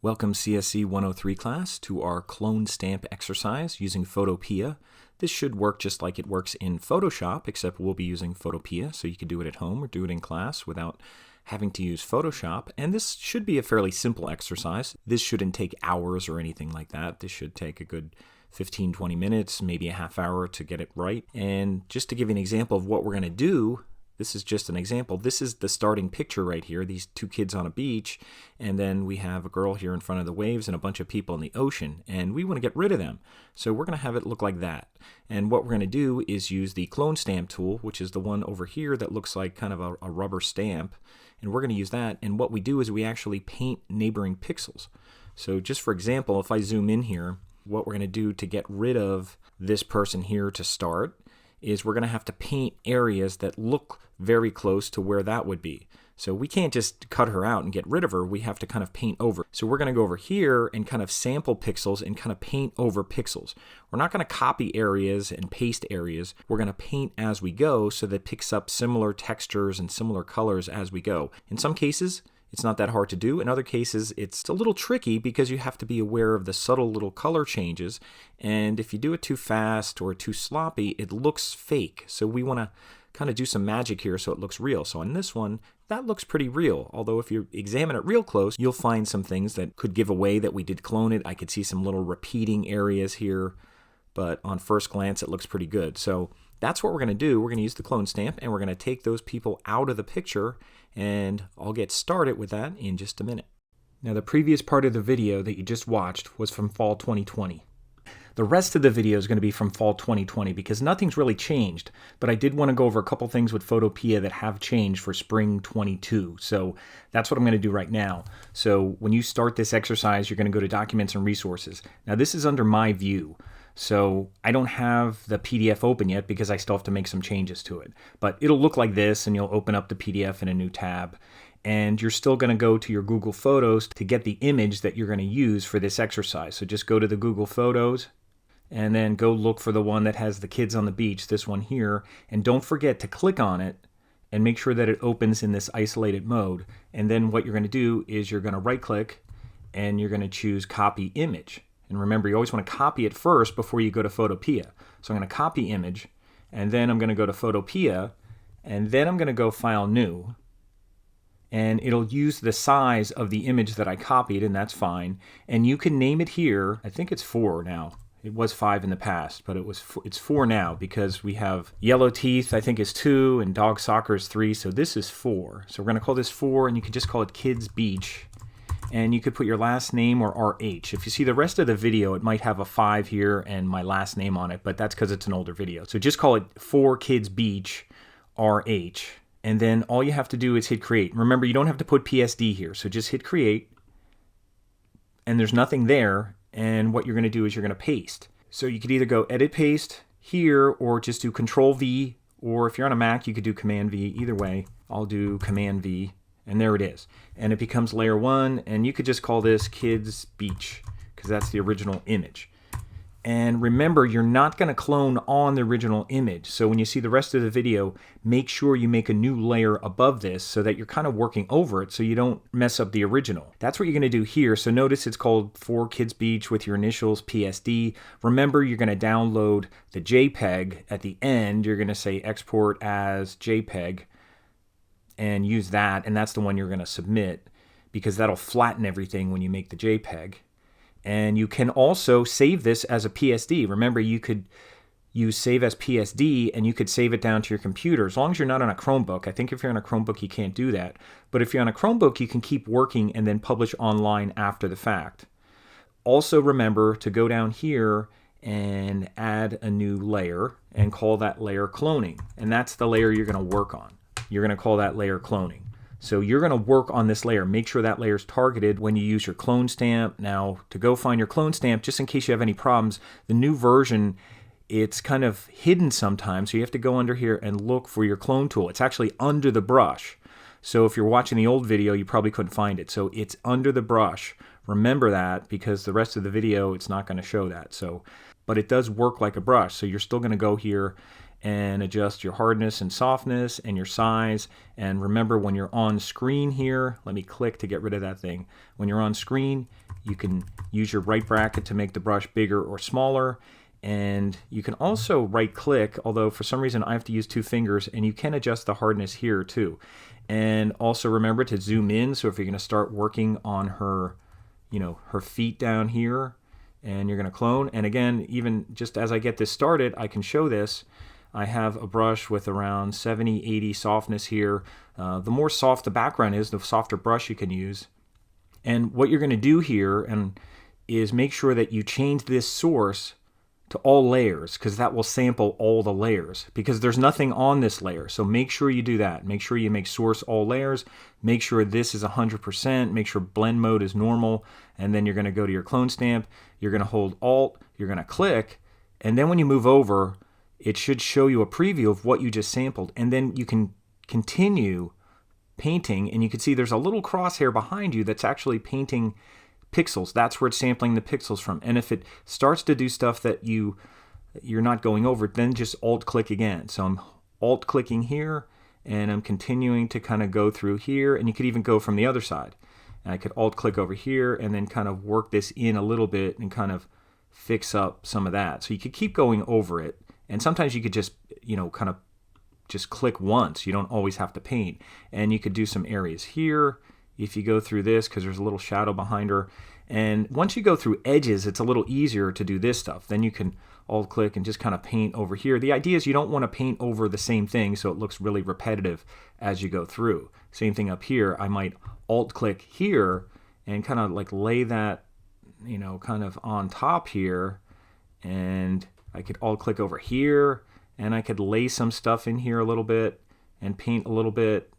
Welcome CSC103 class to our clone stamp exercise using Photopea. This should work just like it works in Photoshop, except we'll be using Photopea, so you can do it at home or do it in class without having to use Photoshop. And this should be a fairly simple exercise. This shouldn't take hours or anything like that. This should take a good 15-20 minutes, maybe a half hour to get it right. And just to give you an example of what we're going to do, this is just an example. This is the starting picture right here, these two kids on a beach, and then we have a girl here in front of the waves and a bunch of people in the ocean, and we want to get rid of them. So we're going to have it look like that. And what we're going to do is use the clone stamp tool, which is the one over here that looks like kind of a rubber stamp, and we're going to use that. And what we do is we actually paint neighboring pixels. So just for example, if I zoom in here, what we're going to do to get rid of this person here to start is we're going to have to paint areas that look very close to where that would be. So we can't just cut her out and get rid of her. We have to kind of paint over. So we're going to go over here and kind of sample pixels and kind of paint over pixels. We're not going to copy areas and paste areas. We're going to paint as we go so that it picks up similar textures and similar colors as we go. In some cases, it's not that hard to do. In other cases, it's a little tricky because you have to be aware of the subtle little color changes. And if you do it too fast or too sloppy, it looks fake. So we want to kind of do some magic here so it looks real. So on this one, that looks pretty real. Although if you examine it real close, you'll find some things that could give away that we did clone it. I could see some little repeating areas here, but on first glance, it looks pretty good. So that's what we're going to do. We're going to use the clone stamp and we're going to take those people out of the picture, and I'll get started with that in just a minute. Now, the previous part of the video that you just watched was from fall 2020. The rest of the video is going to be from fall 2020 because nothing's really changed, but I did want to go over a couple things with Photopea that have changed for spring 22. So that's what I'm going to do right now. So when you start this exercise, you're going to go to Documents and Resources. Now this is under my view. So I don't have the PDF open yet because I still have to make some changes to it. But it'll look like this, and you'll open up the PDF in a new tab. And you're still going to go to your Google Photos to get the image that you're going to use for this exercise. So just go to the Google Photos and then go look for the one that has the kids on the beach, this one here. And don't forget to click on it and make sure that it opens in this isolated mode. And then what you're going to do is you're going to right click and you're going to choose Copy Image. And remember, you always want to copy it first before you go to Photopea. So I'm going to copy image, and then I'm going to go to Photopea, and then I'm going to go File New. And it'll use the size of the image that I copied, and that's fine. And you can name it here. I think it's 4 now. It was 5 in the past, but it's 4 now because we have yellow teeth, I think is 2, and dog soccer is 3, so this is 4. So we're going to call this 4, and you can just call it Kids Beach. And you could put your last name or RH. If you see the rest of the video, it might have a 5 here and my last name on it, but that's because it's an older video. So just call it 4 Kids Beach RH. And then all you have to do is hit create. Remember, you don't have to put PSD here, so just hit create. And there's nothing there. And what you're going to do is you're going to paste. So you could either go edit paste here or just do Control V, or if you're on a Mac, you could do Command V. Either way, I'll do Command V. And there it is. And it becomes layer 1, and you could just call this Kids Beach because that's the original image. And remember, you're not going to clone on the original image. So when you see the rest of the video, make sure you make a new layer above this so that you're kind of working over it so you don't mess up the original. That's what you're going to do here. So notice it's called 4 Kids Beach with your initials PSD. Remember, you're going to download the Jpeg. At the end, you're going to say export as Jpeg and use that, and that's the one you're going to submit because that'll flatten everything when you make the JPEG. And you can also save this as a PSD. Remember, you could use save as PSD and you could save it down to your computer as long as you're not on a Chromebook. I think if you're on a Chromebook, you can't do that. But if you're on a Chromebook, you can keep working and then publish online after the fact. Also remember to go down here and add a new layer and call that layer cloning. And that's the layer you're going to work on. You're going to call that layer cloning. So you're going to work on this layer. Make sure that layer is targeted when you use your clone stamp. Now, to go find your clone stamp, just in case you have any problems, the new version, it's kind of hidden sometimes. So you have to go under here and look for your clone tool. It's actually under the brush. So if you're watching the old video, you probably couldn't find it. So it's under the brush. Remember that because the rest of the video, it's not going to show that. So, but it does work like a brush. So you're still going to go here and adjust your hardness and softness and your size. And remember, when you're on screen here, let me click to get rid of that thing. When you're on screen, you can use your right bracket to make the brush bigger or smaller. And you can also right click, although for some reason I have to use 2 fingers, and you can adjust the hardness here too. And also remember to zoom in. So if you're going to start working on her, her feet down here, and you're going to clone, and again, even just as I get this started, I can show this. I have a brush with around 70, 80 softness here. The more soft the background is, the softer brush you can use. And what you're going to do here is make sure that you change this source to all layers, because that will sample all the layers, because there's nothing on this layer. So make sure you do that. Make sure you make source all layers. Make sure this is 100%. Make sure blend mode is normal. And then you're going to go to your clone stamp. You're going to hold Alt. You're going to click. And then when you move over, it should show you a preview of what you just sampled. And then you can continue painting. And you can see there's a little crosshair behind you that's actually painting pixels. That's where it's sampling the pixels from. And if it starts to do stuff that you're not going over, then just Alt click again. So I'm Alt clicking here, and I'm continuing to kind of go through here, and you could even go from the other side. And I could Alt click over here and then kind of work this in a little bit and kind of fix up some of that. So you could keep going over it, and sometimes you could just kind of just click once. You don't always have to paint. And you could do some areas here if you go through this, because there's a little shadow behind her. And once you go through edges, it's a little easier to do this stuff. Then you can Alt click and just kind of paint over here. The idea is you don't want to paint over the same thing so it looks really repetitive as you go through. Same thing up here. I might Alt click here and kind of like lay that kind of on top here, and I could Alt click over here, and I could lay some stuff in here a little bit and paint a little bit.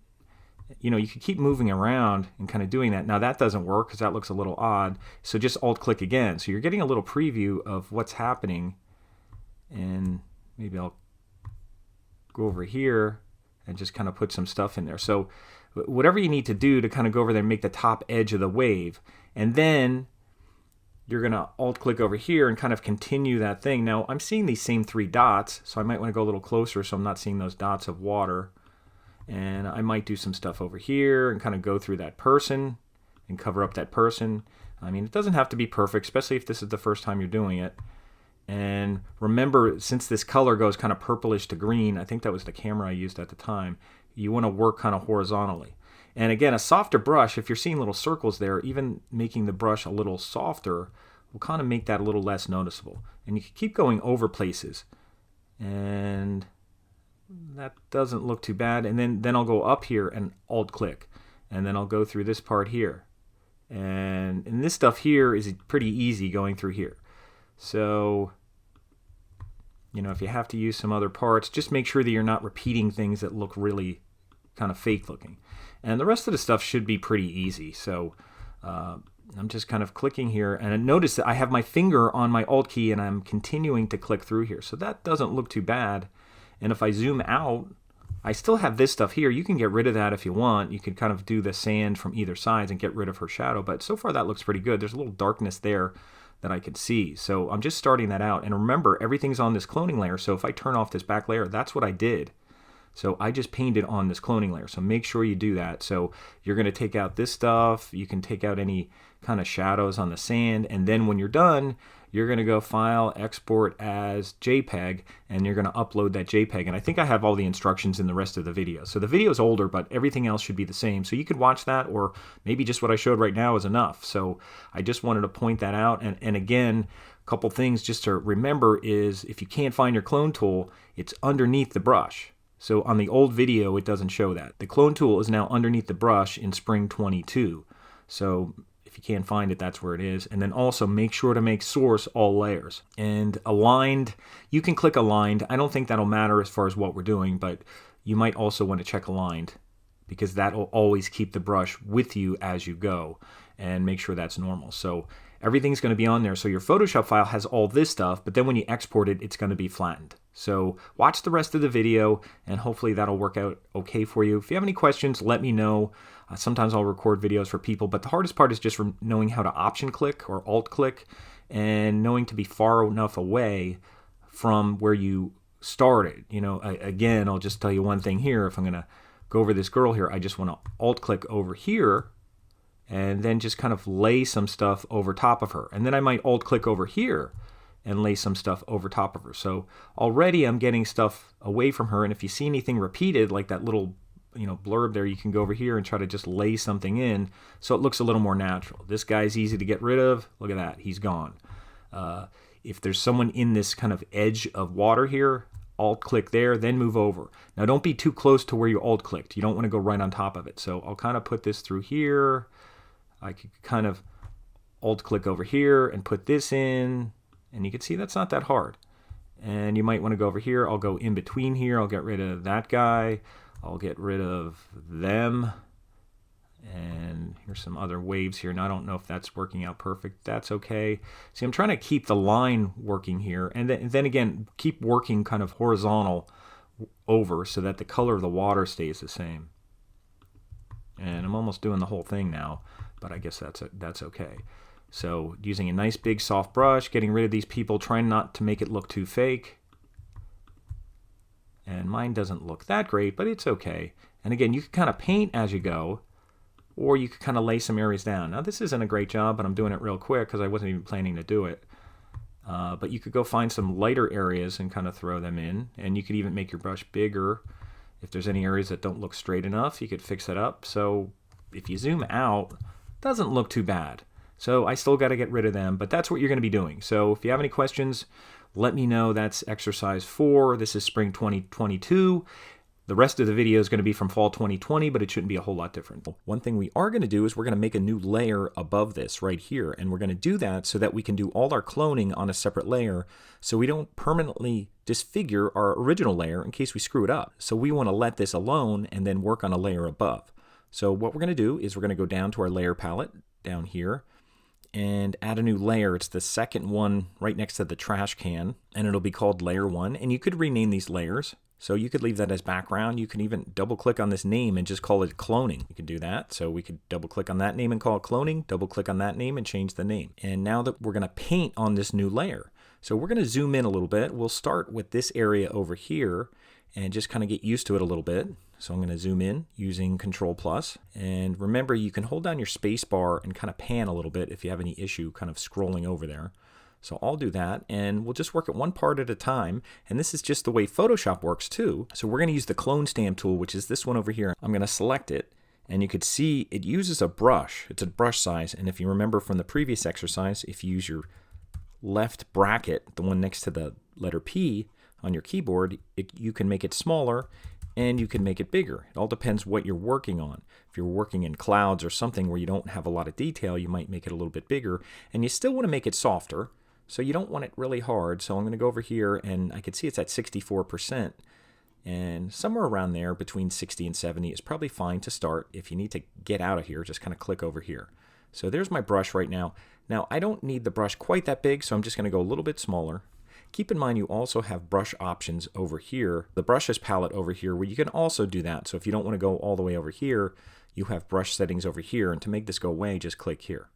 You could keep moving around and kind of doing that. Now that doesn't work because that looks a little odd. So just Alt click again. So you're getting a little preview of what's happening. And maybe I'll go over here and just kind of put some stuff in there. So whatever you need to do to kind of go over there and make the top edge of the wave. And then you're going to Alt click over here and kind of continue that thing. Now I'm seeing these same 3 dots, so I might want to go a little closer so I'm not seeing those dots of water. And I might do some stuff over here and kind of go through that person and cover up that person. I mean, it doesn't have to be perfect, especially if this is the first time you're doing it. And remember, since this color goes kind of purplish to green, I think that was the camera I used at the time, you want to work kind of horizontally. And again, a softer brush, if you're seeing little circles there, even making the brush a little softer will kind of make that a little less noticeable. And you can keep going over places. And that doesn't look too bad. And then I'll go up here and Alt click, and then I'll go through this part here, and this stuff here is pretty easy going through here. So if you have to use some other parts, just make sure that you're not repeating things that look really kind of fake looking. And the rest of the stuff should be pretty easy. So I'm just kind of clicking here, and notice that I have my finger on my Alt key and I'm continuing to click through here. So that doesn't look too bad. And if I zoom out, I still have this stuff here. You can get rid of that if you want. You could kind of do the sand from either side and get rid of her shadow. But so far that looks pretty good. There's a little darkness there that I could see. So I'm just starting that out. And remember, everything's on this cloning layer. So if I turn off this back layer, that's what I did. So I just painted on this cloning layer. So make sure you do that. So you're going to take out this stuff. You can take out any kind of shadows on the sand. And then when you're done, you're going to go File, Export as JPEG, and you're going to upload that JPEG. And I think I have all the instructions in the rest of the video. So the video is older, but everything else should be the same. So you could watch that, or maybe just what I showed right now is enough. So I just wanted to point that out. And again, a couple things just to remember is if you can't find your clone tool, it's underneath the brush. So on the old video, it doesn't show that. The clone tool is now underneath the brush in Spring 22. So if you can't find it, that's where it is. And then also make sure to make source all layers. And aligned, you can click aligned. I don't think that'll matter as far as what we're doing, but you might also want to check aligned, because that will always keep the brush with you as you go, and make sure that's normal. So everything's going to be on there. So your Photoshop file has all this stuff, but then when you export it, it's going to be flattened. So watch the rest of the video, and hopefully that'll work out okay for you. If you have any questions, let me know. Sometimes I'll record videos for people, but the hardest part is just from knowing how to Option click or Alt click, and knowing to be far enough away from where you started. You know, again, I'll just tell you one thing here. If I'm going to go over this girl here, I just want to alt-click over here and then just kind of lay some stuff over top of her. And then I might alt-click over here and lay some stuff over top of her. So already I'm getting stuff away from her, and if you see anything repeated, like that little blurb there, you can go over here and try to just lay something in so it looks a little more natural. This guy's easy to get rid of. Look at that, he's gone. If there's someone in this kind of edge of water here, alt-click there, then move over. Now don't be too close to where you alt-clicked. You don't want to go right on top of it. So I'll kind of put this through here. I could kind of alt-click over here and put this in, and you can see that's not that hard. And you might want to go over here. I'll go in between here. I'll get rid of that guy. I'll get rid of them. And here's some other waves here. Now I don't know if that's working out perfect. That's okay. See, I'm trying to keep the line working here. And then again, keep working kind of horizontal over so that the color of the water stays the same. And I'm almost doing the whole thing now, but I guess that's okay. So using a nice big soft brush, getting rid of these people, trying not to make it look too fake. And mine doesn't look that great, but it's okay. And again, you can kind of paint as you go, or you could kind of lay some areas down. Now this isn't a great job, but I'm doing it real quick because I wasn't even planning to do it. But you could go find some lighter areas and kind of throw them in, and you could even make your brush bigger. If there's any areas that don't look straight enough, you could fix it up. So if you zoom out, it doesn't look too bad. So I still got to get rid of them, but that's what you're going to be doing. So if you have any questions, let me know. That's exercise 4. This is spring 2022. The rest of the video is going to be from fall 2020, but it shouldn't be a whole lot different. One thing we are going to do is we're going to make a new layer above this right here, and we're going to do that so that we can do all our cloning on a separate layer so we don't permanently disfigure our original layer in case we screw it up. So we want to let this alone and then work on a layer above. So what we're going to do is we're going to go down to our layer palette down here and add a new layer. It's the second one right next to the trash can, and it'll be called layer 1, and you could rename these layers. So you could leave that as background. You can even double click on this name and just call it cloning. You can do that. So we could double click on that name and call it cloning, double click on that name and change the name. And now that we're going to paint on this new layer. So we're going to zoom in a little bit. We'll start with this area over here and just kind of get used to it a little bit. So I'm going to zoom in using Control+. And remember, you can hold down your space bar and kind of pan a little bit if you have any issue kind of scrolling over there. So I'll do that, and we'll just work at one part at a time. And this is just the way Photoshop works too. So we're going to use the clone stamp tool, which is this one over here. I'm going to select it, and you could see it uses a brush. It's a brush size, and if you remember from the previous exercise, if you use your left bracket, the one next to the letter P on your keyboard, you can make it smaller and you can make it bigger. It all depends what you're working on. If you're working in clouds or something where you don't have a lot of detail, you might make it a little bit bigger, and you still want to make it softer. So you don't want it really hard. So I'm going to go over here, and I can see it's at 64%. And somewhere around there between 60 and 70 is probably fine to start. If you need to get out of here, just kind of click over here. So there's my brush right now. Now I don't need the brush quite that big, so I'm just going to go a little bit smaller. Keep in mind you also have brush options over here, the brushes palette over here, where you can also do that. So if you don't want to go all the way over here, you have brush settings over here. And to make this go away, just click here.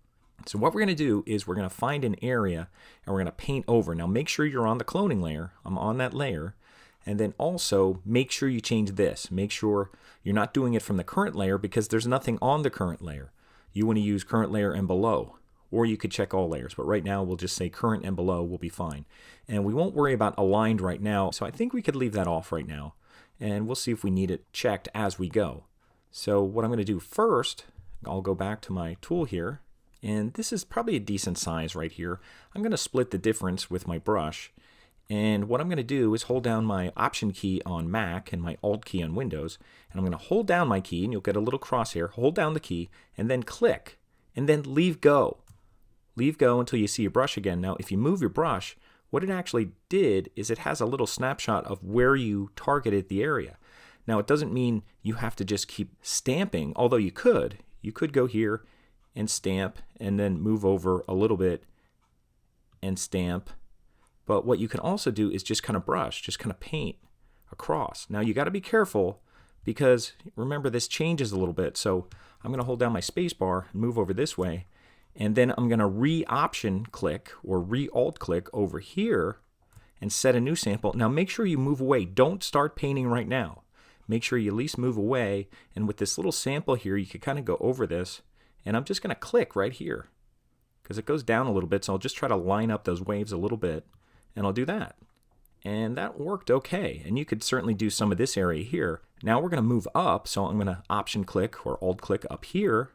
So what we're going to do is we're going to find an area and we're going to paint over. Now make sure you're on the cloning layer. I'm on that layer. And then also make sure you change this. Make sure you're not doing it from the current layer because there's nothing on the current layer. You want to use current layer and below. Or you could check all layers. But right now we'll just say current and below will be fine. And we won't worry about aligned right now. So I think we could leave that off right now. And we'll see if we need it checked as we go. So what I'm going to do first, I'll go back to my tool here. And this is probably a decent size right here. I'm going to split the difference with my brush. And what I'm going to do is hold down my Option key on Mac and my Alt key on Windows. And I'm going to hold down my key, and you'll get a little crosshair. Hold down the key, and then click. And then leave go. Leave go until you see your brush again. Now, if you move your brush, what it actually did is it has a little snapshot of where you targeted the area. Now, it doesn't mean you have to just keep stamping, although you could. You could go here and stamp, and then move over a little bit and stamp. But what you can also do is just kind of brush, just kind of paint across. Now you got to be careful because remember this changes a little bit. So I'm going to hold down my space bar and move over this way, and then I'm going to re-option click or re-alt click over here, and set a new sample. Now make sure you move away. Don't start painting right now. Make sure you at least move away, and with this little sample here, you can kind of go over this, and I'm just going to click right here because it goes down a little bit, so I'll just try to line up those waves a little bit, and I'll do that. And that worked okay, and you could certainly do some of this area here. Now we're going to move up, so I'm going to Option click or Alt click up here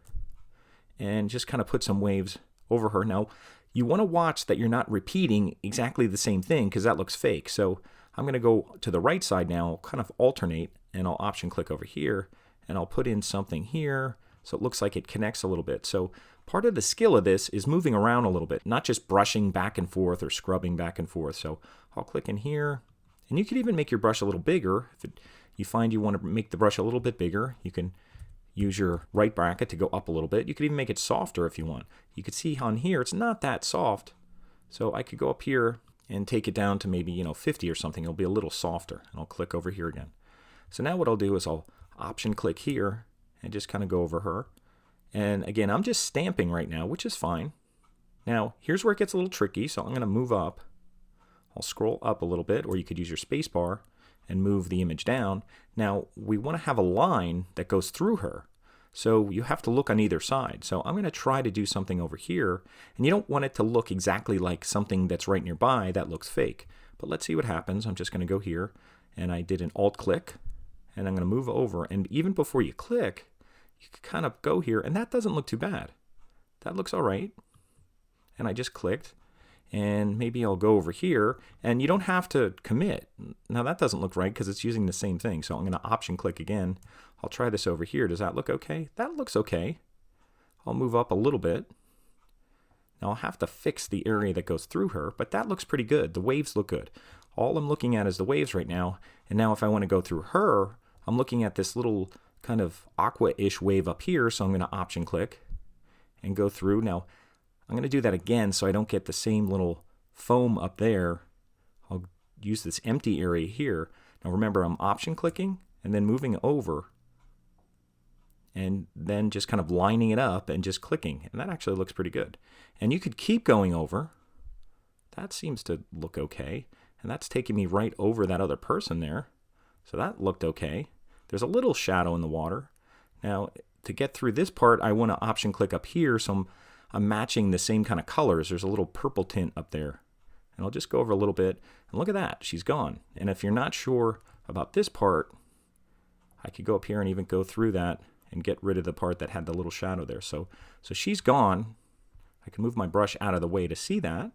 and just kind of put some waves over her. Now you want to watch that you're not repeating exactly the same thing because that looks fake. So I'm going to go to the right side now, kind of alternate, and I'll Option click over here, and I'll put in something here so it looks like it connects a little bit. So part of the skill of this is moving around a little bit, not just brushing back and forth or scrubbing back and forth. So I'll click in here, and you can even make your brush a little bigger. If you find you want to make the brush a little bit bigger, you can use your right bracket to go up a little bit. You could even make it softer if you want. You can see on here it's not that soft, so I could go up here and take it down to maybe 50 or something. It'll be a little softer, and I'll click over here again. So now what I'll do is I'll Option click here and just kind of go over her. And again, I'm just stamping right now, which is fine. Now here's where it gets a little tricky, so I'm going to move up. I'll scroll up a little bit, or you could use your space bar and move the image down. Now we want to have a line that goes through her, so you have to look on either side. So I'm going to try to do something over here, and you don't want it to look exactly like something that's right nearby that looks fake. But let's see what happens. I'm just going to go here, and I did an Alt click, and I'm going to move over, and even before you click, you can kind of go here, and that doesn't look too bad. That looks all right. And I just clicked, and maybe I'll go over here, and you don't have to commit. Now that doesn't look right because it's using the same thing, so I'm going to Option click again. I'll try this over here. Does that look okay? That looks okay. I'll move up a little bit. Now I'll have to fix the area that goes through her, but that looks pretty good. The waves look good. All I'm looking at is the waves right now, and now if I want to go through her, I'm looking at this little kind of aqua-ish wave up here, so I'm going to Option click and go through. Now I'm going to do that again so I don't get the same little foam up there. I'll use this empty area here. Now remember, I'm Option clicking and then moving over and then just kind of lining it up and just clicking, and that actually looks pretty good. And you could keep going over. That seems to look okay, and that's taking me right over that other person there, so that looked okay. There's a little shadow in the water. Now to get through this part, I want to Option click up here, so I'm matching the same kind of colors. There's a little purple tint up there, and I'll just go over a little bit, and look at that, she's gone. And if you're not sure about this part, I could go up here and even go through that and get rid of the part that had the little shadow there. So she's gone. I can move my brush out of the way to see that,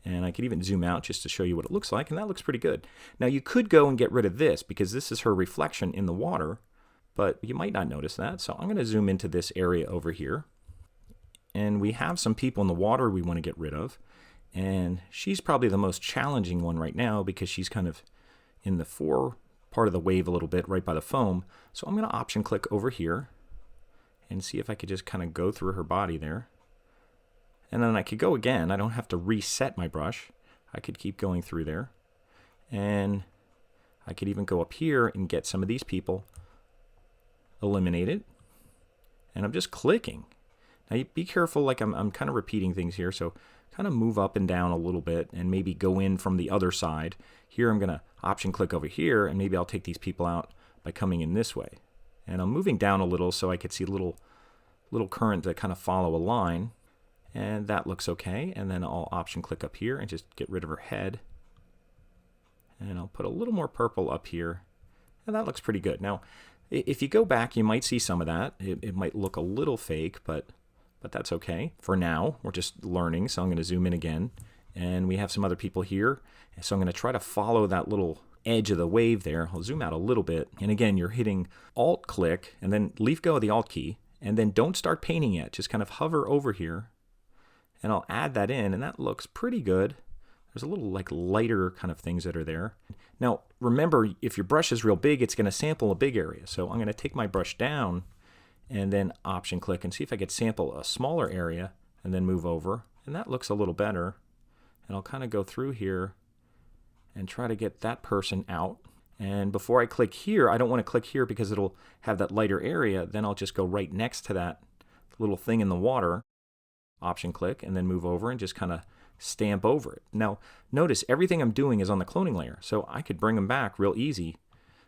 and I could even zoom out just to show you what it looks like, and that looks pretty good. Now you could go and get rid of this because this is her reflection in the water, but you might not notice that. So I'm going to zoom into this area over here, and we have some people in the water we want to get rid of, and she's probably the most challenging one right now because she's kind of in the fore part of the wave a little bit right by the foam. So I'm going to Option click over here and see if I could just kind of go through her body there. And then I could go again. I don't have to reset my brush. I could keep going through there. And I could even go up here and get some of these people eliminated. And I'm just clicking. Now be careful, like I'm kind of repeating things here, so kind of move up and down a little bit and maybe go in from the other side. Here I'm going to Option click over here, and maybe I'll take these people out by coming in this way. And I'm moving down a little so I could see a little current that kind of follow a line. And that looks okay. And then I'll Option click up here and just get rid of her head. And I'll put a little more purple up here. And that looks pretty good. Now, if you go back, you might see some of that. It might look a little fake, but that's okay. For now, we're just learning, so I'm going to zoom in again. And we have some other people here. So I'm going to try to follow that little edge of the wave there. I'll zoom out a little bit. And again, you're hitting Alt click and then leave go of the Alt key. And then don't start painting yet. Just kind of hover over here. And I'll add that in, and that looks pretty good. There's a little like lighter kind of things that are there. Now, remember, if your brush is real big, it's going to sample a big area. So I'm going to take my brush down and then Option click and see if I could sample a smaller area and then move over. And that looks a little better. And I'll kind of go through here and try to get that person out. And before I click here, I don't want to click here because it'll have that lighter area. Then I'll just go right next to that little thing in the water. Option click and then move over and just kind of stamp over it. Now, notice everything I'm doing is on the cloning layer, so I could bring them back real easy.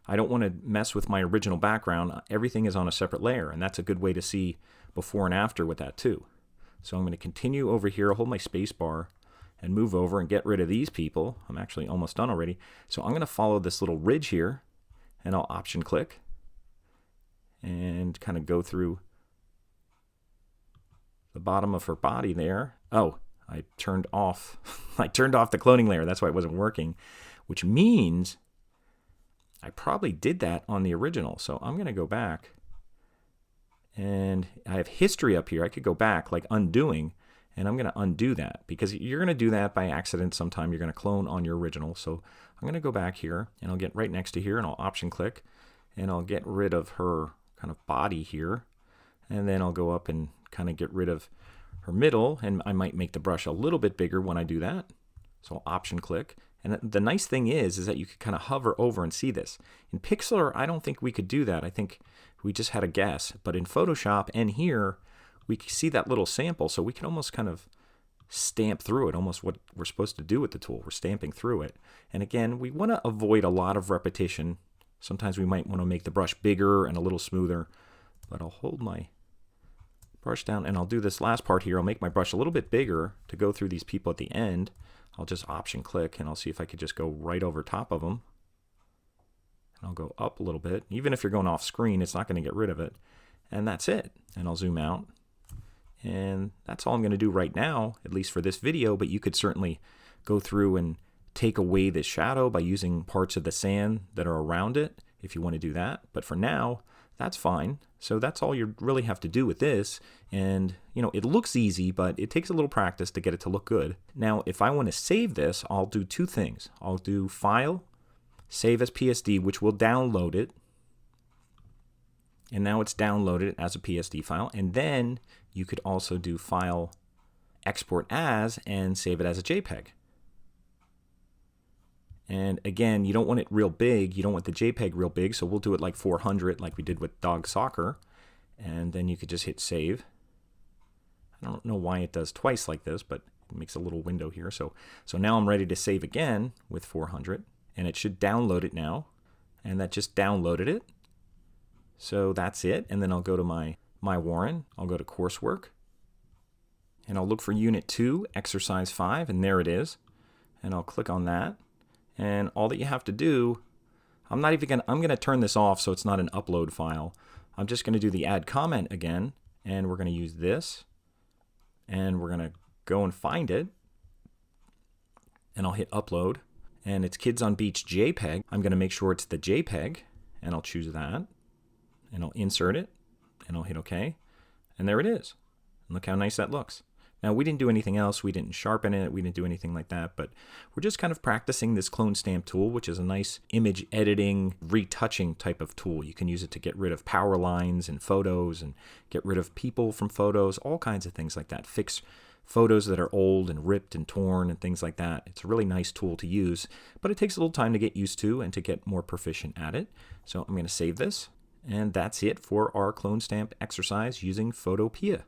I don't want to mess with my original background. Everything is on a separate layer, and that's a good way to see before and after with that too. So I'm going to continue over here, hold my space bar, and move over and get rid of these people. I'm actually almost done already. So I'm going to follow this little ridge here, and I'll option click and kind of go through the bottom of her body there. Oh, I turned off the cloning layer. That's why it wasn't working, which means I probably did that on the original. So I'm going to go back, and I have history up here. I could go back like undoing, and I'm going to undo that because you're going to do that by accident sometime. You're going to clone on your original. So I'm going to go back here, and I'll get right next to here, and I'll option click, and I'll get rid of her kind of body here, and then I'll go up and kind of get rid of her middle, and I might make the brush a little bit bigger when I do that. So I'll option click. And the nice thing is that you could kind of hover over and see this. In Pixlr, I don't think we could do that. I think we just had a guess. But in Photoshop and here, we can see that little sample, so we can almost kind of stamp through it, almost what we're supposed to do with the tool. We're stamping through it. And again, we want to avoid a lot of repetition. Sometimes we might want to make the brush bigger and a little smoother. But I'll hold my brush down, and I'll do this last part here. I'll make my brush a little bit bigger to go through these people at the end. I'll just option click, and I'll see if I could just go right over top of them. And I'll go up a little bit. Even if you're going off screen, it's not going to get rid of it. And that's it. And I'll zoom out. And that's all I'm going to do right now, at least for this video, but you could certainly go through and take away the shadow by using parts of the sand that are around it if you want to do that. But for now, that's fine. So that's all you really have to do with this. And, you know, it looks easy, but it takes a little practice to get it to look good. Now, if I want to save this, I'll do two things. I'll do File, Save as PSD, which will download it. And now it's downloaded as a PSD file. And then you could also do File, Export As, and save it as a JPEG. And again, you don't want it real big. You don't want the JPEG real big, so we'll do it like 400 like we did with Dog Soccer. And then you could just hit save. I don't know why it does twice like this, but it makes a little window here. So now I'm ready to save again with 400, and it should download it now. And that just downloaded it. So that's it. And then I'll go to my Warren. I'll go to coursework, and I'll look for Unit 2, Exercise 5, and there it is. And I'll click on that. And all that you have to do, I'm going to turn this off so it's not an upload file. I'm just going to do the add comment again, and we're going to use this, and we're going to go and find it, and I'll hit upload, and it's Kids on Beach JPEG. I'm going to make sure it's the JPEG, and I'll choose that, and I'll insert it, and I'll hit OK, and there it is. And look how nice that looks. Now, we didn't do anything else. We didn't sharpen it. We didn't do anything like that. But we're just kind of practicing this clone stamp tool, which is a nice image editing, retouching type of tool. You can use it to get rid of power lines in photos and get rid of people from photos, all kinds of things like that. Fix photos that are old and ripped and torn and things like that. It's a really nice tool to use, but it takes a little time to get used to and to get more proficient at it. So I'm going to save this. And that's it for our clone stamp exercise using Photopea.